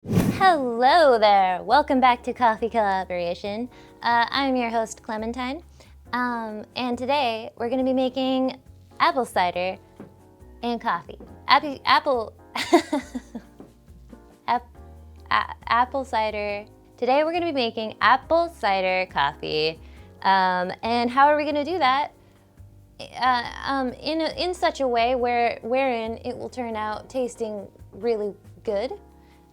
Hello there! Welcome back to Coffee Collaboration. I'm your host, Clementine, and today we're going to be making apple cider and coffee. Apple cider. Today we're going to be making apple cider coffee, and how are we going to do that? In such a way wherein it will turn out tasting really good.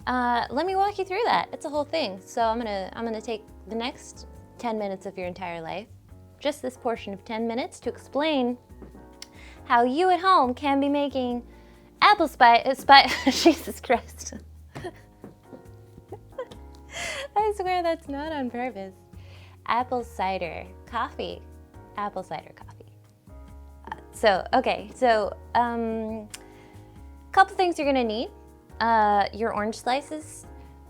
Let me walk you through that. It's a whole thing. So I'm gonna take the next 10 minutes of your entire life, just this portion of 10 minutes, to explain how you at home can be making apple Jesus Christ. I swear that's not on purpose. Apple cider coffee. Apple cider coffee. Couple things you're gonna need. Your orange slices.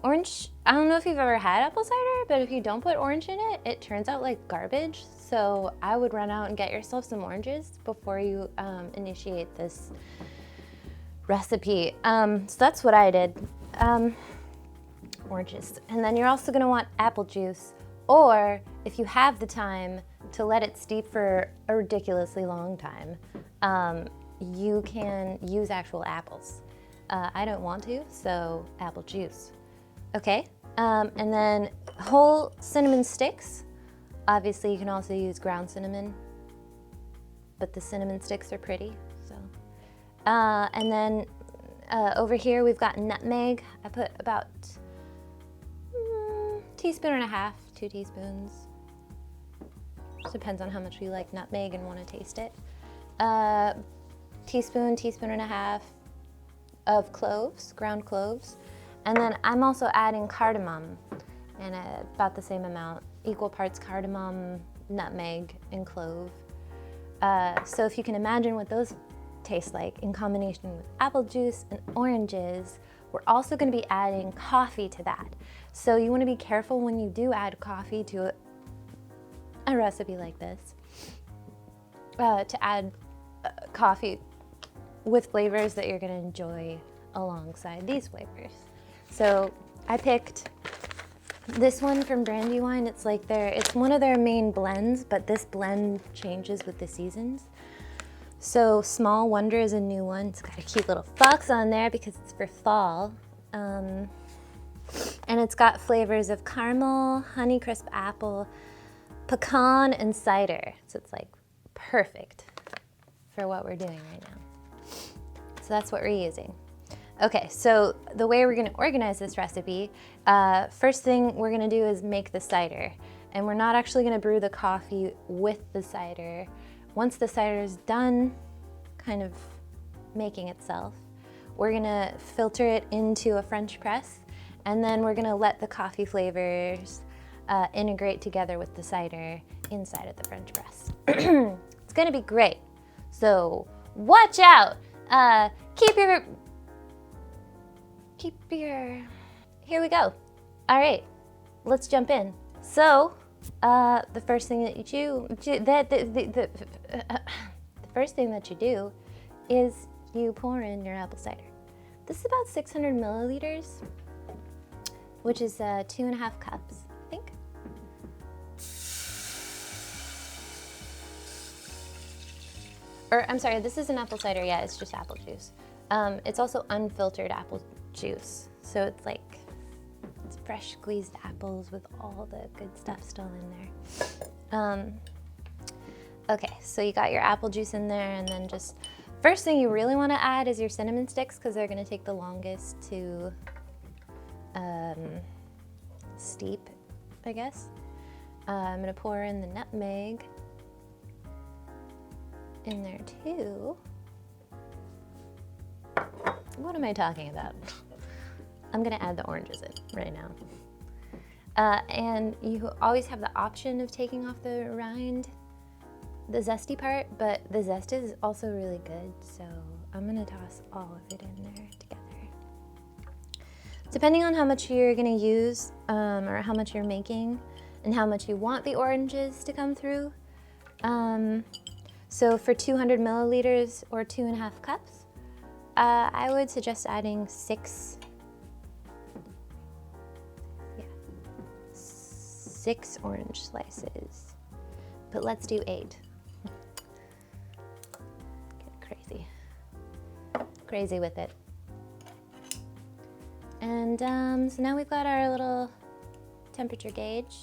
Orange, I don't know if you've ever had apple cider, but if you don't put orange in it, it turns out like garbage. So I would run out and get yourself some oranges before you initiate this recipe. So that's what I did. Oranges. And then you're also gonna want apple juice, or if you have the time to let it steep for a ridiculously long time, you can use actual apples. I don't want to, so apple juice. Okay, and then whole cinnamon sticks. Obviously, you can also use ground cinnamon, but the cinnamon sticks are pretty. So, and then over here we've got nutmeg. I put about teaspoon and a half, 2 teaspoons. Just depends on how much you like nutmeg and want to taste it. Teaspoon and a half of cloves, ground cloves. And then I'm also adding cardamom, and about the same amount, equal parts cardamom, nutmeg, and clove. So if you can imagine what those taste like in combination with apple juice and oranges, we're also going to be adding coffee to that. So you want to be careful when you do add coffee to a recipe like this, to add coffee with flavors that you're gonna enjoy alongside these flavors. So I picked this one from Brandywine. It's one of their main blends, but this blend changes with the seasons. So Small Wonder is a new one. It's got a cute little fox on there because it's for fall. And it's got flavors of caramel, Honeycrisp apple, pecan, and cider. So it's like perfect for what we're doing right now. So that's what we're using. Okay, so the way we're gonna organize this recipe, first thing we're gonna do is make the cider. And we're not actually gonna brew the coffee with the cider. Once the cider is done kind of making itself, we're gonna filter it into a French press, and then we're gonna let the coffee flavors integrate together with the cider inside of the French press. It's gonna be great. So watch out. Here we go. All right, let's jump in. So, the first thing that you do is you pour in your apple cider. This is about 600 milliliters, which is 2.5 cups, I think. Or I'm sorry, this isn't apple cider yet, it's just apple juice. It's also unfiltered apple juice. So it's fresh squeezed apples with all the good stuff still in there. Okay, so you got your apple juice in there, and then just, first thing you really wanna add is your cinnamon sticks, because they're gonna take the longest to steep, I guess. I'm gonna pour in the nutmeg in there too. What am I talking about? I'm gonna add the oranges in right now. And you always have the option of taking off the rind, the zesty part, but the zest is also really good, so I'm gonna toss all of it in there together. Depending on how much you're gonna use, or how much you're making, and how much you want the oranges to come through. So for 200 milliliters or 2.5 cups, I would suggest adding 6 6 orange slices, but let's do 8. Get crazy with it. And so now we've got our little temperature gauge.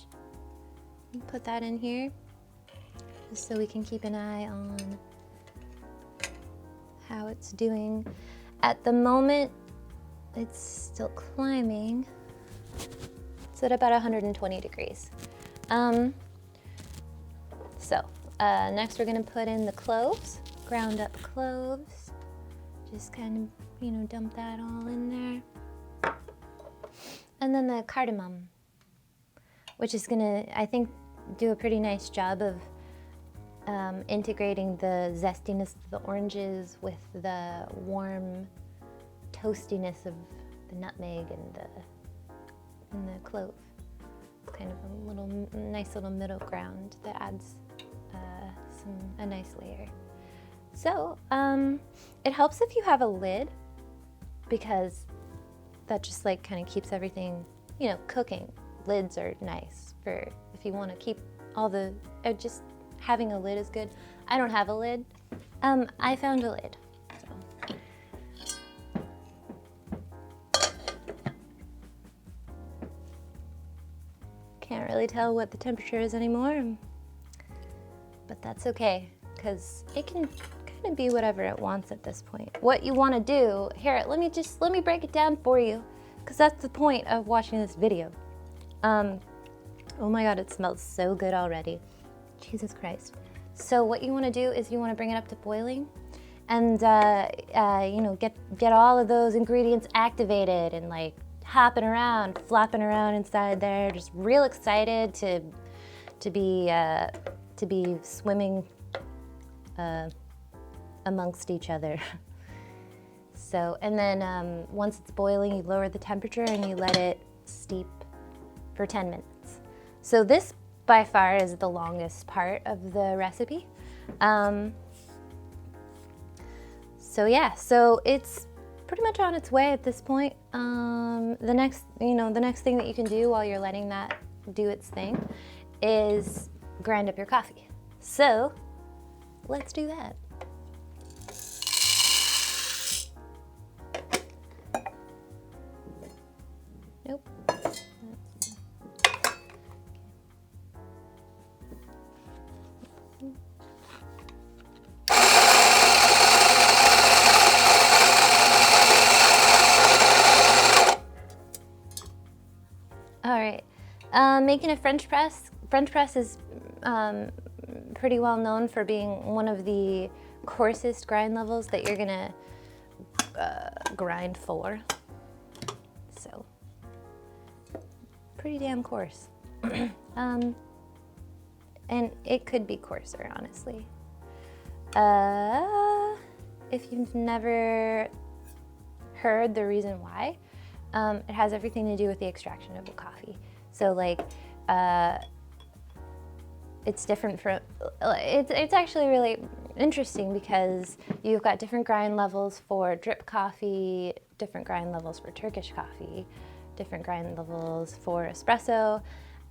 Put that in here just so we can keep an eye on how it's doing. At the moment, it's still climbing. It's at about 120 degrees. Next we're gonna put in the cloves, ground up cloves. Just kind of, you know, dump that all in there. And then the cardamom, which is gonna, I think, do a pretty nice job of integrating the zestiness of the oranges with the warm toastiness of the nutmeg and the clove. It's kind of a little nice little middle ground that adds a nice layer. So it helps if you have a lid, because that just like kind of keeps everything, you know, cooking. Lids are nice for if you want to keep all the, just having a lid is good. I don't have a lid. I found a lid. So. Can't really tell what the temperature is anymore, but that's okay, because it can kind of be whatever it wants at this point. What you want to do, here, let me break it down for you, because that's the point of watching this video. Oh my God, it smells so good already. Jesus Christ. So what you want to do is you want to bring it up to boiling, and you know, get all of those ingredients activated and like hopping around, flopping around inside there, just real excited to be swimming amongst each other. So, and then once it's boiling, you lower the temperature and you let it steep for 10 minutes. So this by far is the longest part of the recipe. So yeah, so it's pretty much on its way at this point. The next thing that you can do while you're letting that do its thing is grind up your coffee. So let's do that. Nope. All right, making a French press. French press is pretty well known for being one of the coarsest grind levels that you're gonna grind for. So, pretty damn coarse. And it could be coarser, honestly. If you've never heard the reason why, it has everything to do with the extraction of the coffee. So like, it's different from, it's actually really interesting because you've got different grind levels for drip coffee, different grind levels for Turkish coffee, different grind levels for espresso,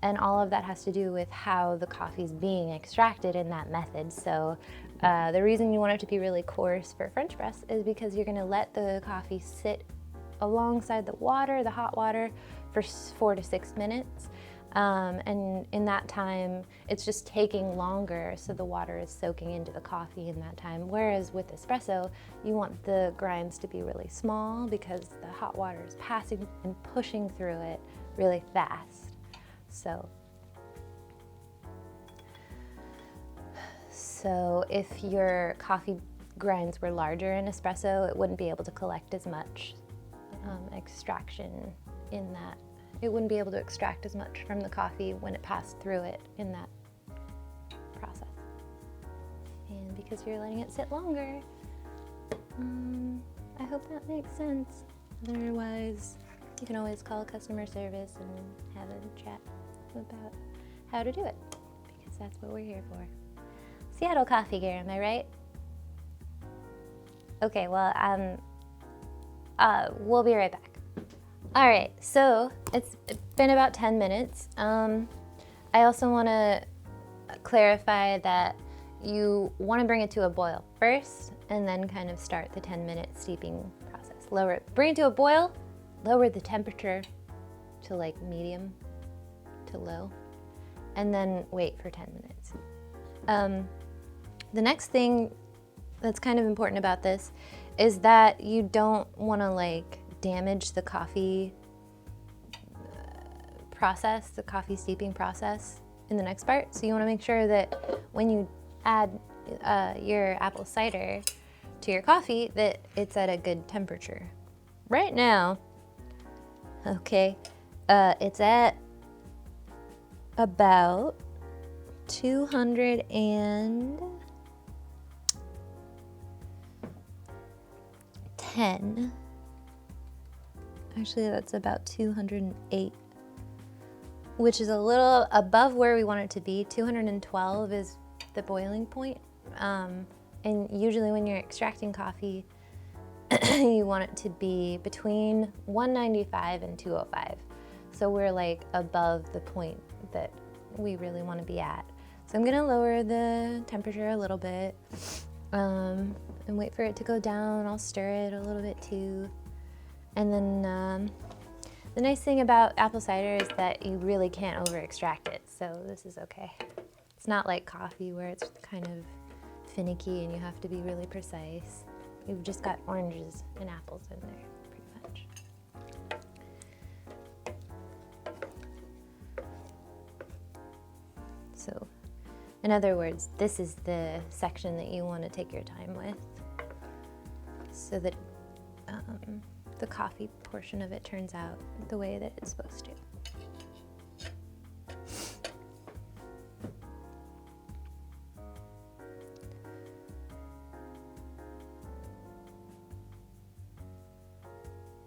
and all of that has to do with how the coffee is being extracted in that method. So the reason you want it to be really coarse for French press is because you're gonna let the coffee sit alongside the water, the hot water, for 4 to 6 minutes. And in that time, it's just taking longer, so the water is soaking into the coffee in that time. Whereas with espresso, you want the grinds to be really small because the hot water is passing and pushing through it really fast. So if your coffee grinds were larger in espresso, it wouldn't be able to collect as much extraction in that. It wouldn't be able to extract as much from the coffee when it passed through it in that process. And because you're letting it sit longer, I hope that makes sense. Otherwise, you can always call customer service and have a chat about how to do it, because that's what we're here for. Seattle Coffee Gear, am I right? Okay, well, we'll be right back. All right, so it's been about 10 minutes. I also want to clarify that you want to bring it to a boil first and then kind of start the 10-minute steeping process. Bring it to a boil, lower the temperature to like medium to low, and then wait for 10 minutes. The next thing that's kind of important about this is that you don't want to like damage the coffee process, the coffee steeping process in the next part. So you want to make sure that when you add your apple cider to your coffee that it's at a good temperature. Right now, okay, it's at about 210. Actually, that's about 208, which is a little above where we want it to be. 212 is the boiling point. And usually when you're extracting coffee, you want it to be between 195 and 205. So we're like above the point that we really want to be at. So I'm gonna lower the temperature a little bit and wait for it to go down. I'll stir it a little bit too. And then the nice thing about apple cider is that you really can't over extract it. So this is okay. It's not like coffee where it's kind of finicky and you have to be really precise. You've just got oranges and apples in there, pretty much. So, in other words, this is the section that you want to take your time with so that the coffee portion of it turns out the way that it's supposed to.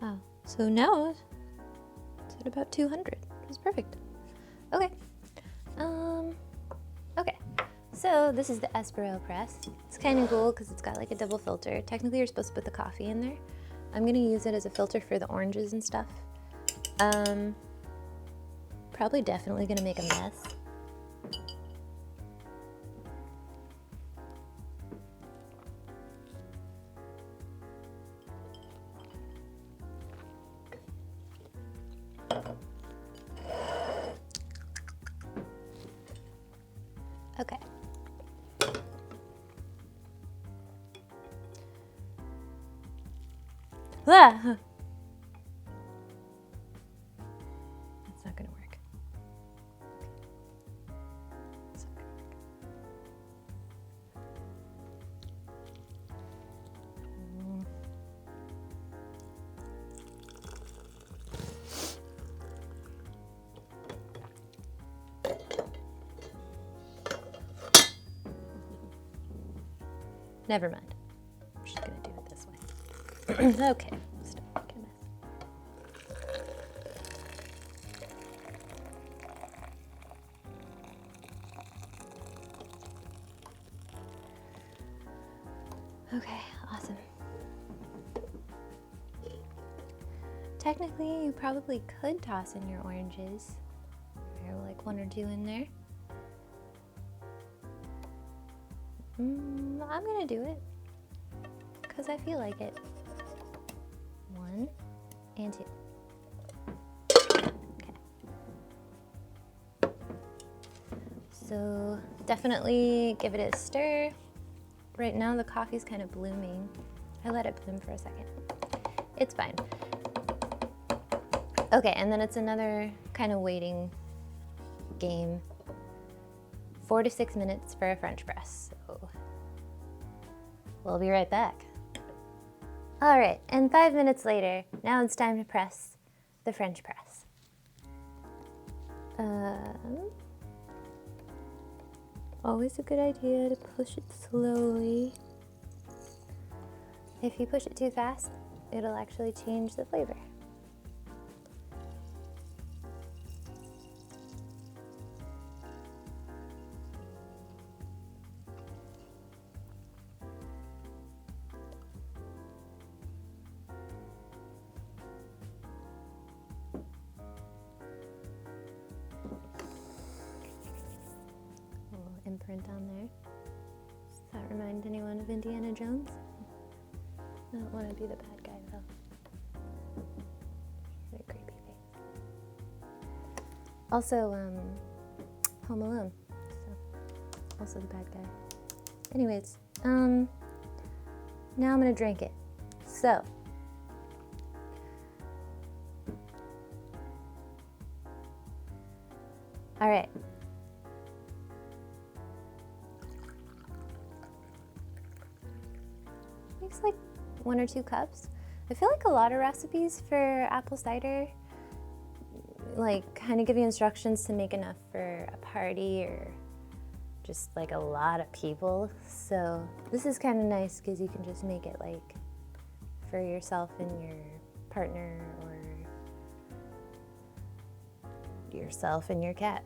Wow, so now it's at about 200. That's perfect. Okay. Okay, so this is the espresso press. It's kind of cool because it's got like a double filter. Technically, you're supposed to put the coffee in there. I'm gonna use it as a filter for the oranges and stuff. Probably definitely gonna make a mess. Okay. Ah! That's not gonna work. It's not gonna work. Never mind. I'm just gonna do it this way. Okay. Stop making a mess. Okay, awesome. Technically, you probably could toss in your oranges. There are like 1 or 2 in there. I'm gonna do it because I feel like it. 1 and 2. Okay. So definitely give it a stir. Right now the coffee's kind of blooming. I let it bloom for a second. It's fine. Okay, and then it's another kind of waiting game. 4 to 6 minutes for a French press. So we'll be right back. All right, and 5 minutes later, now it's time to press the French press. Always a good idea to push it slowly. If you push it too fast, it'll actually change the flavor. print on there. Does that remind anyone of Indiana Jones? I don't want to be the bad guy though. What a creepy face. Also, Home Alone. So, also the bad guy. Anyways, now I'm gonna drink it. So, all right. Makes like 1 or 2 cups. I feel like a lot of recipes for apple cider like kind of give you instructions to make enough for a party or just like a lot of people. So this is kind of nice because you can just make it like for yourself and your partner or yourself and your cat.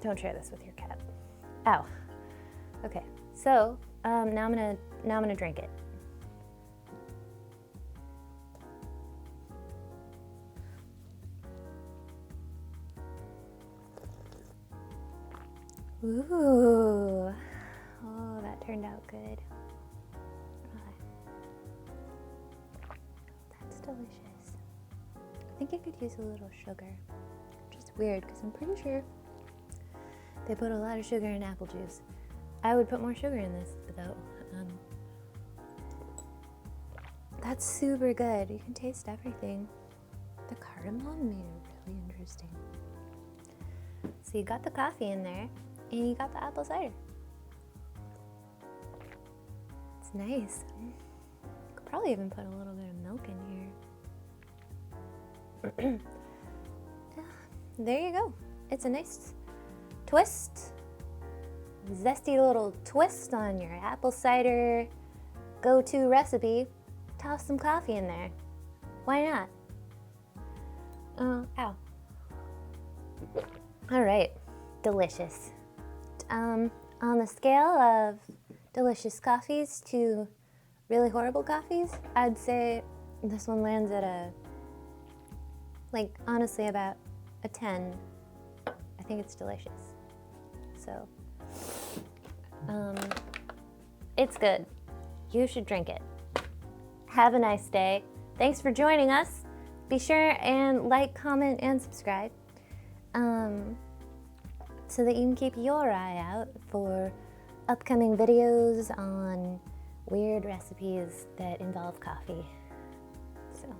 Don't share this with your cat. Ow. Okay. So now I'm gonna drink it. Ooh, oh, that turned out good. That's delicious. I think you could use a little sugar, which is weird because I'm pretty sure they put a lot of sugar in apple juice. I would put more sugar in this, though. That's super good. You can taste everything. The cardamom made it really interesting. So you got the coffee in there. And you got the apple cider. It's nice. Could probably even put a little bit of milk in here. There you go. It's a nice twist. Zesty little twist on your apple cider go-to recipe. Toss some coffee in there. Why not? Ow. All right. Delicious. On the scale of delicious coffees to really horrible coffees, I'd say this one lands at honestly about a 10. I think it's delicious. So, it's good. You should drink it. Have a nice day. Thanks for joining us. Be sure and like, comment, and subscribe. So that you can keep your eye out for upcoming videos on weird recipes that involve coffee. So,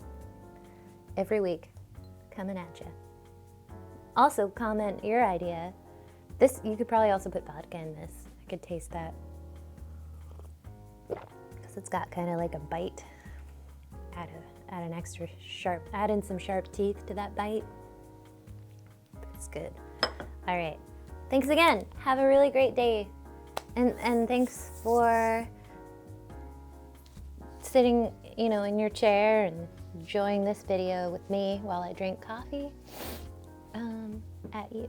every week, coming at you. Also, comment your idea. This, you could probably also put vodka in this. I could taste that. Because it's got kind of like a bite. Add an extra sharp, add in some sharp teeth to that bite. It's good. All right. Thanks again. Have a really great day. And thanks for sitting, in your chair and enjoying this video with me while I drink coffee at you.